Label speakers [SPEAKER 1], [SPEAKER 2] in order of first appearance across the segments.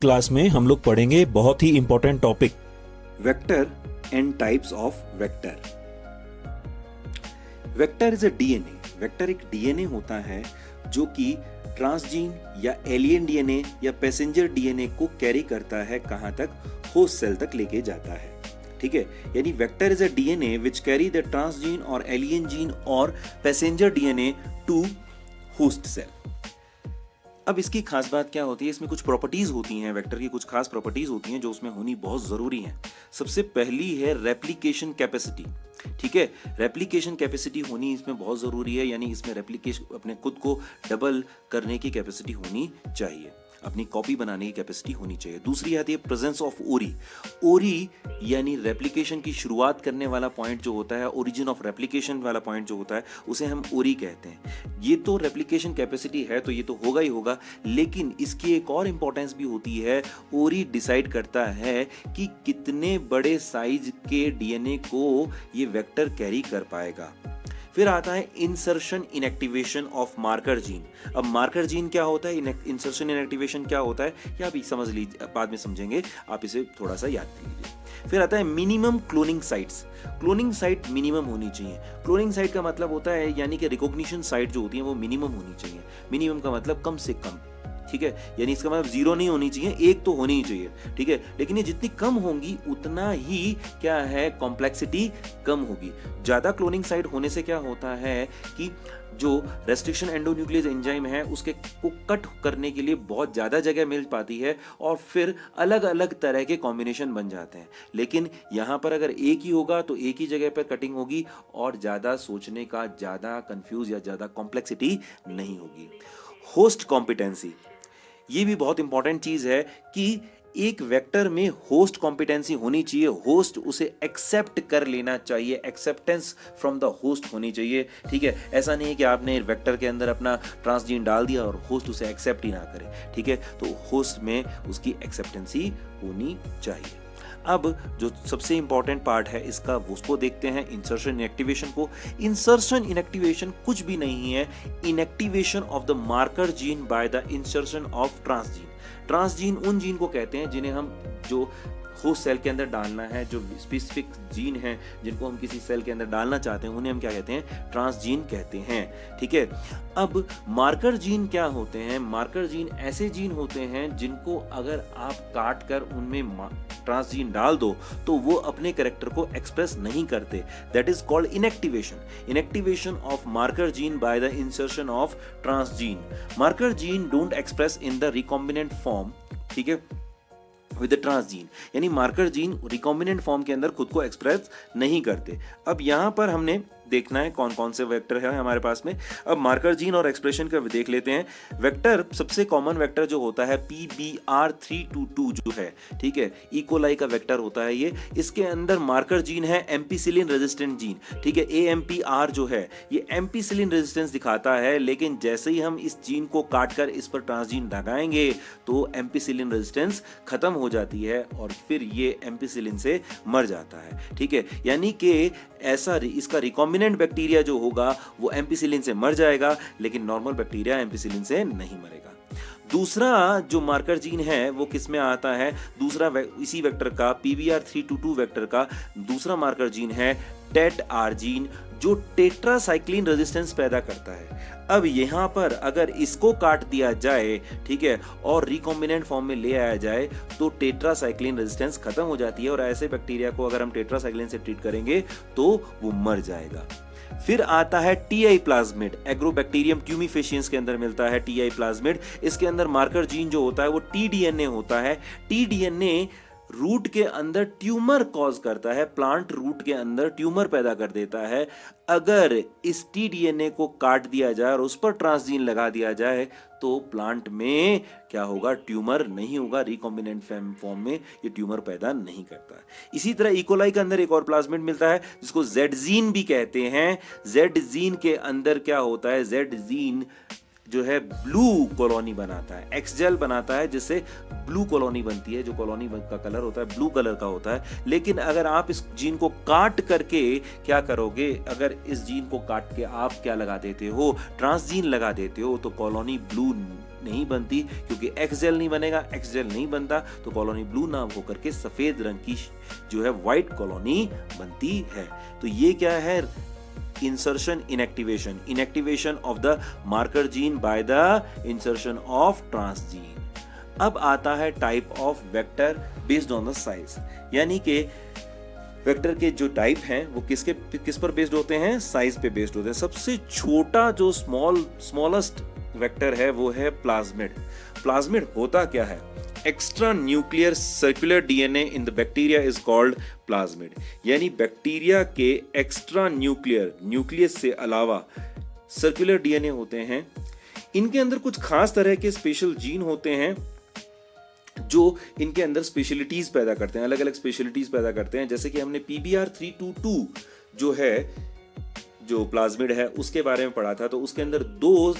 [SPEAKER 1] Class में हम लोग पढ़ेंगे बहुत ही important topic
[SPEAKER 2] vector and types of vector. Vector is a DNA. Vector एक डीएनए होता है जो कि ट्रांसजीन या एलियन डीएनए या पैसेंजर डीएनए को कैरी करता है, कहां तक? होस्ट सेल तक लेके जाता है। ठीक है, यानी vector is a DNA which carry the transgene और एलियन जीन और passenger DNA to host cell. अब इसकी खास बात क्या होती है? इसमें कुछ प्रॉपर्टीज होती हैं, वेक्टर की कुछ खास प्रॉपर्टीज होती हैं जो उसमें होनी बहुत जरूरी है। सबसे पहली है रेप्लिकेशन कैपेसिटी। ठीक है, रेप्लिकेशन कैपेसिटी होनी इसमें बहुत जरूरी है, यानी इसमें रेप्लिकेशन अपने खुद को डबल करने की कैपेसिटी होनी चाहिए, अपनी कॉपी बनाने की कैपेसिटी होनी चाहिए। दूसरी आती है प्रेजेंस ऑफ ओरी। ओरी यानी रेप्लिकेशन की शुरुआत करने वाला पॉइंट जो होता है, ओरिजिन ऑफ रेप्लिकेशन वाला पॉइंट जो होता है, उसे हम ओरी कहते हैं। ये तो रेप्लिकेशन कैपेसिटी है तो ये तो होगा ही होगा, लेकिन इसकी एक और इंपॉर्टेंस भी होती है। ओरी डिसाइड करता है कि कितने बड़े साइज के डीएनए को ये वेक्टर कैरी कर पाएगा। फिर आता है insertion inactivation of marker gene. अब मार्कर जीन क्या होता है, इंसर्शन इनएक्टिवेशन क्या होता है, या अभी समझ लीजिए, बाद में समझेंगे, आप इसे थोड़ा सा याद कीजिए। फिर आता है minimum cloning sites. Cloning site minimum होनी चाहिए। क्लोनिंग साइट का मतलब होता है यानी कि रिकॉग्निशन साइट जो होती है वो मिनिमम होनी चाहिए। मिनिमम का मतलब कम से कम। ठीक है, यानी इसका मतलब 0 नहीं होनी चाहिए, 1 तो होनी ही चाहिए। ठीक है, लेकिन ये जितनी कम होंगी उतना ही क्या है, कॉम्प्लेक्सिटी कम होगी। ज्यादा क्लोनिंग साइट होने से क्या होता है कि जो रेस्ट्रिक्शन एंडोन्यूक्लियस एंजाइम है उसके को कट करने के लिए बहुत ज्यादा जगह मिल पाती है और फिर अलग अलग तरह के कॉम्बिनेशन बन जाते हैं। लेकिन यहां पर अगर एक ही होगा तो एक ही जगह पर कटिंग होगी और ज्यादा सोचने का, ज्यादा कंफ्यूज या ज्यादा कॉम्प्लेक्सिटी नहीं होगी। होस्ट कॉम्पिटेंसी, ये भी बहुत इंपॉर्टेंट चीज है कि एक वेक्टर में होस्ट कॉम्पिटेंसी होनी चाहिए। होस्ट उसे एक्सेप्ट कर लेना चाहिए, एक्सेप्टेंस फ्रॉम द होस्ट होनी चाहिए। ठीक है, ऐसा नहीं है कि आपने वेक्टर के अंदर अपना ट्रांसजीन डाल दिया और होस्ट उसे एक्सेप्ट ही ना करे। ठीक है, तो होस्ट में उसकी एक्सेप्टेंसी होनी चाहिए। अब जो सबसे इंपॉर्टेंट पार्ट है इसका, उसको देखते हैं, इंसर्शन इनएक्टिवेशन को। इंसर्शन इनएक्टिवेशन कुछ भी नहीं है, inactivation of the marker gene by the insertion of transgene. Transgene उन जीन को कहते हैं जिन्हें हम जो होस्ट सेल के अंदर डालना है, जो स्पेसिफिक जीन हैं जिनको हम किसी सेल के अंदर डालना चाहते हैं, उन्हें हम क्या कहते हैं? ट्रांसजीन कहते हैं। ठीक है, अब मार्कर जीन क्या होते हैं? मार्कर जीन ऐसे जीन होते हैं जिनको अगर आप काट कर उनमें ट्रांसजीन डाल दो तो वो अपने कैरेक्टर को एक्सप्रेस नहीं करते। That is called inactivation. Inactivation of marker gene by the insertion of transgene. Marker gene don't express in the recombinant form, ठीक है, विद द ट्रांसजीन, यानी मार्कर जीन रिकॉम्बिनेंट फॉर्म के अंदर खुद को एक्सप्रेस नहीं करते। अब यहां पर हमने देखना है कौन कौन से वेक्टर है हमारे पास में। अब मार्कर जीन और एक्सप्रेशन का देख लेते हैं। वेक्टर, सबसे कॉमन वेक्टर जो होता है PBR322 जो है, ठीक है, इकोलाई का वेक्टर होता है ये। इसके अंदर मार्कर जीन है एम्पीसिलिन रेजिस्टेंट जीन। ठीक है, AMPR जो है ये एम्पीसिलिन रेजिस्टेंस दिखाता है, लेकिन जैसे ही हम इस जीन को काट कर इस पर ट्रांसजीन लगाएंगे तो एम्पीसिलिन रेजिस्टेंस खत्म हो जाती है और फिर ये एम्पीसिलिन से मर जाता है। ठीक है, यानी कि ऐसा इसका रिकॉम्बिनेंट बैक्टीरिया जो होगा वो एम्पीसिलिन से मर जाएगा, लेकिन नॉर्मल बैक्टीरिया एम्पीसिलिन से नहीं मरेगा। दूसरा जो मार्कर जीन है वो किस में आता है? दूसरा इसी वेक्टर का, PBR322 वेक्टर का दूसरा मार्कर जीन है TETR जीन, जो टेट्रासाइक्लिन रेजिस्टेंस पैदा करता है। अब यहां पर अगर इसको काट दिया जाए, ठीक है, और रिकॉम्बिनेंट फॉर्म में ले आया जाए तो टेट्रासाइक्लिन रेजिस्टेंस खत्म हो जाती है और ऐसे बैक्टीरिया को अगर हम टेट्रासाइक्लिन से ट्रीट करेंगे तो वो मर जाएगा। फिर आता है TI प्लाज्मिड, एग्रोबैक्टीरियम ट्यूमिफेशियंस के अंदर मिलता है TI प्लाज्मिड। इसके अंदर मार्कर जीन जो होता है वो tDNA होता है। tDNA रूट के अंदर ट्यूमर कॉज करता है, प्लांट रूट के अंदर ट्यूमर पैदा कर देता है। अगर इस tDNA को काट दिया जाए और उस पर ट्रांसजीन लगा दिया जाए तो प्लांट में क्या होगा? ट्यूमर नहीं होगा, रिकॉम्बिनेंट फॉर्म में ये ट्यूमर पैदा नहीं करता। इसी तरह इकोलाई के अंदर एक और प्लाज्मिड मिलता है जिसको Z जीन भी कहते हैं। Z जीन के अंदर क्या होता है? Z जीन जो है ब्लू कॉलोनी बनाता है, एक्सजेल बनाता है, जिससे ब्लू कॉलोनी बनती है। जो कॉलोनी का कलर होता है ब्लू कलर का होता है। लेकिन अगर आप इस जीन को काट करके क्या करोगे, अगर इस जीन को काट के आप क्या लगा देते हो, ट्रांसजीन लगा देते हो, तो कॉलोनी ब्लू नहीं बनती, क्योंकि एक्स जेल नहीं बनेगा, एक्स जेल नहीं बनता तो कॉलोनी ब्लू ना होकर के सफेद रंग की जो है व्हाइट कॉलोनी बनती है। तो ये क्या है, insertion inactivation of the marker gene by the insertion of transgene. अब आता है type of vector based on the size, यानी कि वेक्टर के जो टाइप हैं वो किस पर बेस्ड होते हैं, साइज पे बेस्ड होते हैं। सबसे छोटा जो स्मॉलेस्ट वेक्टर है वो है प्लाज्मिड। प्लाज्मिड होता क्या है, extra nuclear circular DNA in the bacteria is called plasmid, यानी बैक्टीरिया के एक्स्ट्रा न्यूक्लियस से अलावा सर्कुलर डीएनए होते हैं। इनके अंदर कुछ खास तरह के स्पेशल जीन होते हैं जो इनके अंदर स्पेशलिटीज पैदा करते हैं, अलग अलग स्पेशलिटीज पैदा करते हैं। जैसे कि हमने PBR322 जो है, जो प्लाज्मिड है, उसके बारे में पढ़ा था। तो उसके अंदर दो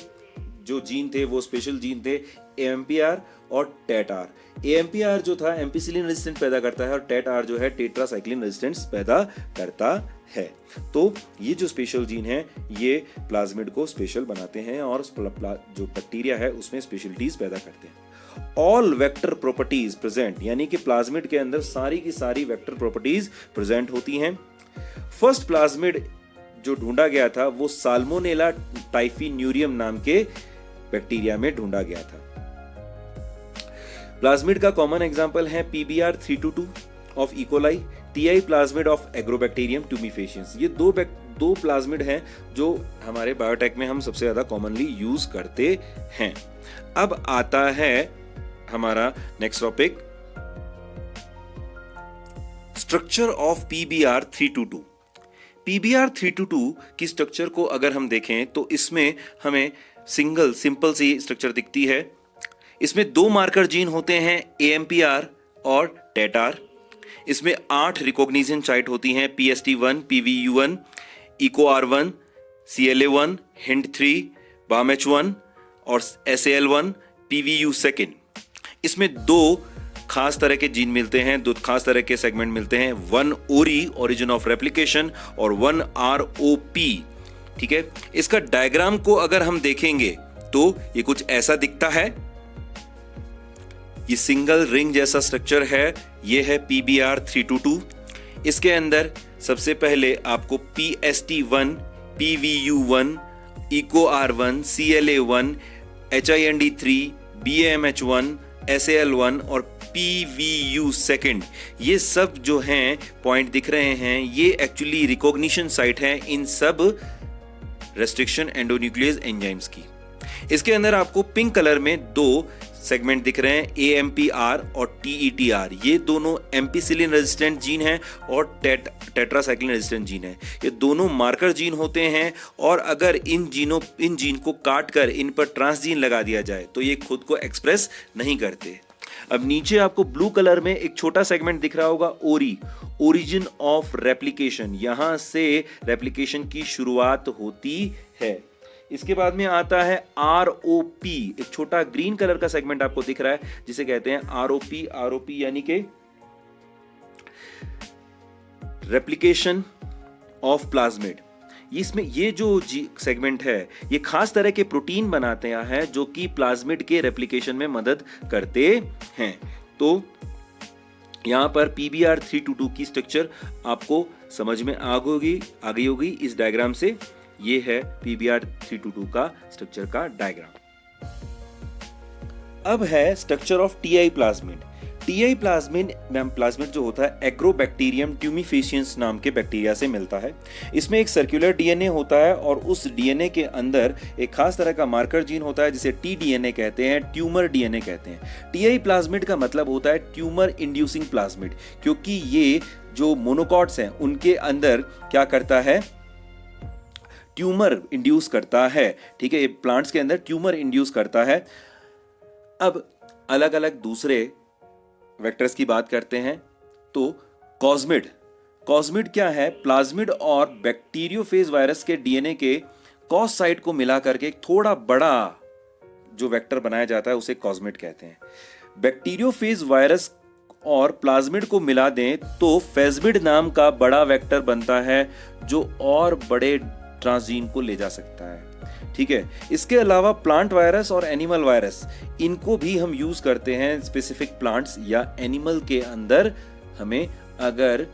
[SPEAKER 2] जो जीन थे वो स्पेशल जीन थे, AMPR और TET-R। AMPR जो था एम्पिसिलिन रेजिस्टेंट पैदा करता है और TET-R जो है टेट्रासाइक्लिन रेजिस्टेंस पैदा करता है। तो ये जो स्पेशल जीन है ये प्लाज्मिड को स्पेशल बनाते हैं और जो बैक्टीरिया है उसमें स्पेशलिटीज पैदा करते हैं। ऑल वेक्टर प्रॉपर्टीज प्रेजेंट, यानी कि प्लाज्मिड के अंदर सारी की सारी वेक्टर प्रॉपर्टीज प्रेजेंट होती हैं। फर्स्ट प्लाज्मिड जो ढूंढा गया था वो साल्मोनेला टाइफिन्यूरियम नाम के बैक्टीरिया में ढूंढा गया था। प्लाज्मिड का कॉमन एग्जांपल है PBR322 of E coli, TI plasmid of agrobacterium tumefaciens. ये दो प्लाज्मिड हैं जो हमारे बायोटेक में हम सबसे ज्यादा कॉमनली यूज करते हैं। अब आता है हमारा next topic, structure of PBR322। PBR322 की स्ट्रक्चर को अगर हम देखें तो इसमें हमें सिंपल सी स्ट्रक्चर दिखती है। इसमें दो मार्कर जीन होते हैं, AMPR और TET-R। इसमें 8 रिकॉग्निशन साइट होती हैं, PST1, PVU1, EcoR1, CLA1, HINT3, BAMH1 और SAL1, PVU2। इसमें दो खास तरह के जीन मिलते हैं, दो खास तरह के सेगमेंट मिलते हैं, 1 ORI ओरिजिन ऑफ रेप्लिकेशन और 1 ROP। ठीक है, इसका डायग्राम को अगर हम देखेंगे तो ये कुछ ऐसा दिखता है। ये सिंगल रिंग जैसा स्ट्रक्चर है, ये है PBR322। इसके अंदर सबसे पहले आपको PST1, PVU1, EcoR1, CLA1, HIND3, BAMH1, SAL1 और PVU2, ये सब जो हैं पॉइंट दिख रहे हैं, ये एक्चुअली रिकॉग्निशन साइट है इन सब रेस्ट्रिक्शन एंडोन्यूक्लियस एंजाइम्स की। इसके अंदर आपको पिंक कलर में दो सेगमेंट दिख रहे हैं, AMPR और TETR। ये दोनों एम्पिसिलिन रेजिस्टेंट जीन हैं और टेट्रासाइक्लिन रेजिस्टेंट जीन है। ये दोनों मार्कर जीन होते हैं और अगर इन जीन को काट कर इन पर ट्रांसजीन लगा दिया जाए तो ये खुद को एक्सप्रेस नहीं करते। अब नीचे आपको ब्लू कलर में एक छोटा सेगमेंट दिख रहा होगा, ORI ओरिजिन ऑफ रेप्लिकेशन। यहां से रेप्लिकेशन की शुरुआत होती है। इसके बाद में आता है ROP, एक छोटा ग्रीन कलर का सेगमेंट आपको दिख रहा है जिसे कहते हैं ROP यानी कि रेप्लिकेशन ऑफ प्लाज्मिड। इसमें ये जो सेगमेंट है ये खास तरह के प्रोटीन बनाते हैं जो कि प्लाज्मिड के रेप्लिकेशन में मदद करते हैं। तो यहां पर PBR322 की स्ट्रक्चर आपको समझ में आ गई होगी इस डायग्राम से। ये है PBR322 का स्ट्रक्चर का डायग्राम। अब है structure of TI plasmid. TI plasmid जो होता है एग्रोबैक्टीरियम ट्यूमिफेशियंस नाम के बैक्टीरिया से मिलता है। इसमें एक सर्कुलर DNA होता है और उस DNA के अंदर एक खास तरह का मार्कर जीन होता है जिसे tDNA कहते हैं, ट्यूमर DNA कहते हैं। TI प्लाज्मिड का मतलब होता है ट्यूमर इंड्यूसिंग प्लाज्मिड, क्योंकि ये जो मोनोकॉट्स हैं उनके अंदर क्या करता है, ट्यूमर इंड्यूस करता है। ठीक है, ये प्लांट्स के अंदर ट्यूमर इंड्यूस करता है। अब अलग अलग दूसरे वेक्टर्स की बात करते हैं तो कॉस्मिड क्या है, प्लाज्मिड और बैक्टीरियोफेज वायरस के DNA के कॉस साइट को मिला करके एक थोड़ा बड़ा जो वेक्टर बनाया जाता है उसे कॉस्मिड कहते हैं। बैक्टीरियोफेज वायरस और प्लाज्मिड को मिला दें तो फेज्मिड नाम का बड़ा वेक्टर बनता है जो और बड़े ट्रांसजीन को ले जा सकता है। ठीक है। इसके अलावा प्लांट वायरस और एनिमल वायरस, इनको भी हम यूज करते हैं स्पेसिफिक प्लांट्स या एनिमल के अंदर, हमें अगर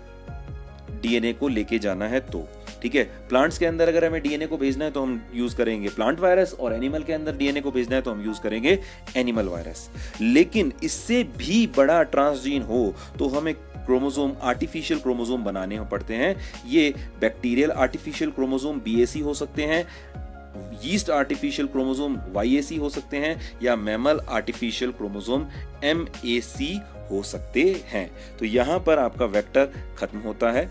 [SPEAKER 2] डीएनए को लेके जाना है तो, ठीक है। प्लांट्स के अंदर अगर हमें डीएनए को भेजना है तो हम यूज करेंगे प्लांट वायरस, और एनिमल के अंदर डीएनए को भेजना है तो हम यूज करेंगे एनिमल वायरस। लेकिन इससे भी बड़ा ट्रांसजीन हो तो हमें क्रोमोसोम, आर्टिफिशियल क्रोमोसोम बनाने पड़ते हैं। ये बैक्टीरियल आर्टिफिशियल क्रोमोसोम BAC हो सकते हैं, यीस्ट आर्टिफिशियल क्रोमोसोम YAC हो सकते हैं, या मैमल आर्टिफिशियल क्रोमोसोम MAC हो सकते हैं। तो यहां पर आपका वेक्टर खत्म होता है।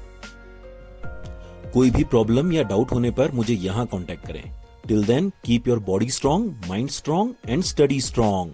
[SPEAKER 1] कोई भी प्रॉब्लम या डाउट होने पर मुझे यहाँ कांटेक्ट करें। Till then keep your body strong, mind strong and study strong.